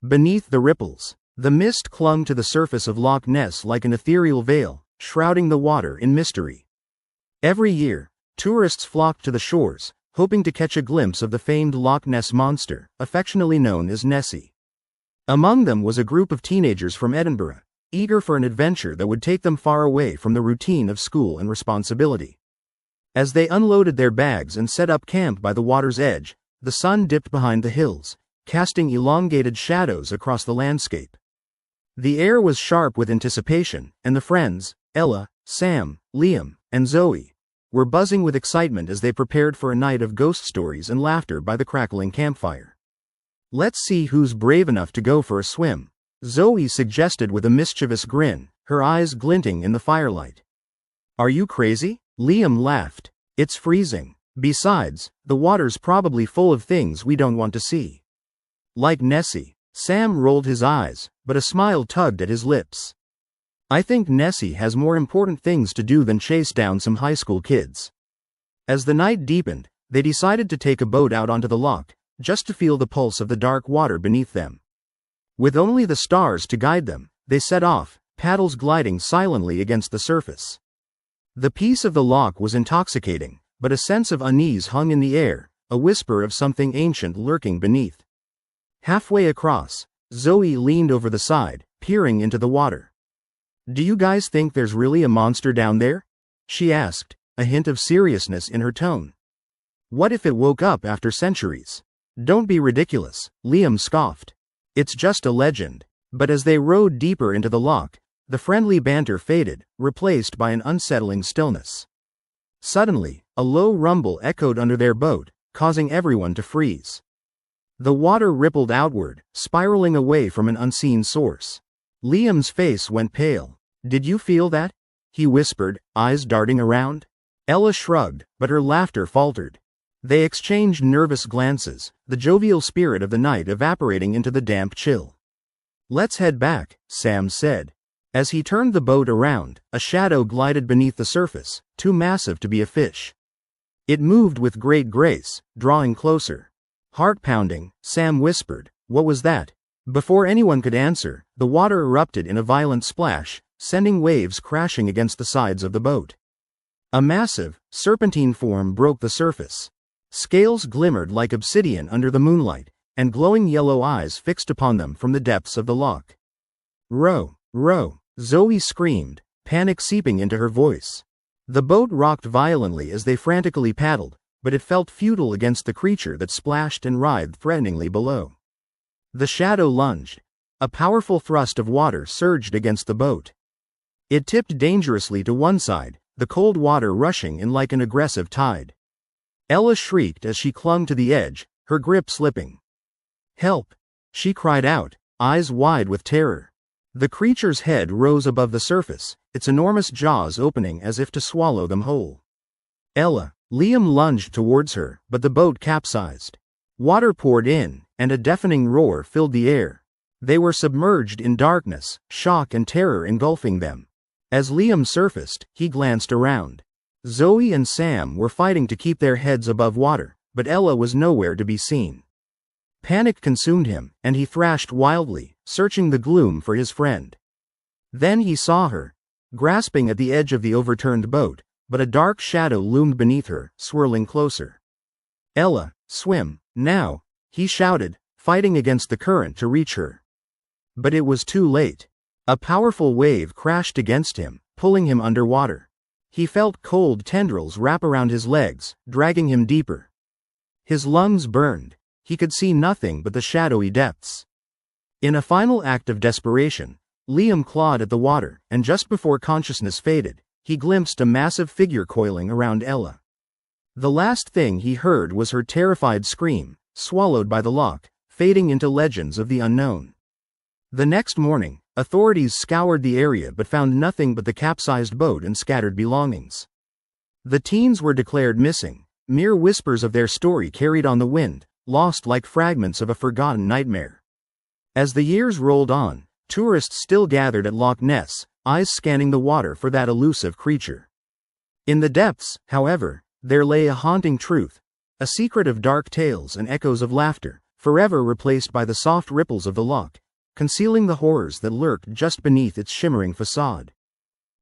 Beneath the ripples, the mist clung to the surface of Loch Ness like an ethereal veil, shrouding the water in mystery. Every year, tourists flocked to the shores, hoping to catch a glimpse of the famed Loch Ness monster, affectionately known as Nessie. Among them was a group of teenagers from Edinburgh, eager for an adventure that would take them far away from the routine of school and responsibility. As they unloaded their bags and set up camp by the water's edge, the sun dipped behind the hills, casting elongated shadows across the landscape. The air was sharp with anticipation, and the friends, Ella, Sam, Liam, and Zoe, were buzzing with excitement as they prepared for a night of ghost stories and laughter by the crackling campfire. "Let's see who's brave enough to go for a swim," Zoe suggested with a mischievous grin, her eyes glinting in the firelight. "Are you crazy?" Liam laughed. "It's freezing. Besides, the water's probably full of things we don't want to see." "Like Nessie." Sam rolled his eyes, but a smile tugged at his lips. "I think Nessie has more important things to do than chase down some high school kids." As the night deepened, they decided to take a boat out onto the loch, just to feel the pulse of the dark water beneath them. With only the stars to guide them, they set off, paddles gliding silently against the surface. The peace of the loch was intoxicating, but a sense of unease hung in the air, a whisper of something ancient lurking beneath. Halfway across, Zoe leaned over the side, peering into the water. "Do you guys think there's really a monster down there?" she asked, a hint of seriousness in her tone. "What if it woke up after centuries?" "Don't be ridiculous," Liam scoffed. "It's just a legend." But as they rowed deeper into the loch, the friendly banter faded, replaced by an unsettling stillness. Suddenly, a low rumble echoed under their boat, causing everyone to freeze. The water rippled outward, spiraling away from an unseen source. Liam's face went pale. "Did you feel that?" he whispered, eyes darting around. Ella shrugged, but her laughter faltered. They exchanged nervous glances, the jovial spirit of the night evaporating into the damp chill. "Let's head back," Sam said. As he turned the boat around, a shadow glided beneath the surface, too massive to be a fish. It moved with great grace, drawing closer. Heart-pounding, Sam whispered, "What was that?" Before anyone could answer, the water erupted in a violent splash, sending waves crashing against the sides of the boat. A massive, serpentine form broke the surface. Scales glimmered like obsidian under the moonlight, and glowing yellow eyes fixed upon them from the depths of the loch. "Row, row," Zoe screamed, panic seeping into her voice. The boat rocked violently as they frantically paddled, but it felt futile against the creature that splashed and writhed threateningly below. The shadow lunged. A powerful thrust of water surged against the boat. It tipped dangerously to one side, the cold water rushing in like an aggressive tide. Ella shrieked as she clung to the edge, her grip slipping. "Help!" she cried out, eyes wide with terror. The creature's head rose above the surface, its enormous jaws opening as if to swallow them whole. "Ella!" Liam lunged towards her, but the boat capsized. Water poured in, and a deafening roar filled the air. They were submerged in darkness, shock and terror engulfing them. As Liam surfaced, he glanced around. Zoe and Sam were fighting to keep their heads above water, but Ella was nowhere to be seen. Panic consumed him, and he thrashed wildly, searching the gloom for his friend. Then he saw her, grasping at the edge of the overturned boat, but a dark shadow loomed beneath her, swirling closer. "Ella, swim, now!" he shouted, fighting against the current to reach her. But it was too late. A powerful wave crashed against him, pulling him underwater. He felt cold tendrils wrap around his legs, dragging him deeper. His lungs burned. He could see nothing but the shadowy depths. In a final act of desperation, Liam clawed at the water, and just before consciousness faded, he glimpsed a massive figure coiling around Ella. The last thing he heard was her terrified scream, swallowed by the loch, fading into legends of the unknown. The next morning, authorities scoured the area but found nothing but the capsized boat and scattered belongings. The teens were declared missing, mere whispers of their story carried on the wind, lost like fragments of a forgotten nightmare. As the years rolled on, tourists still gathered at Loch Ness, eyes scanning the water for that elusive creature. In the depths, however, there lay a haunting truth, a secret of dark tales and echoes of laughter, forever replaced by the soft ripples of the loch, concealing the horrors that lurked just beneath its shimmering facade.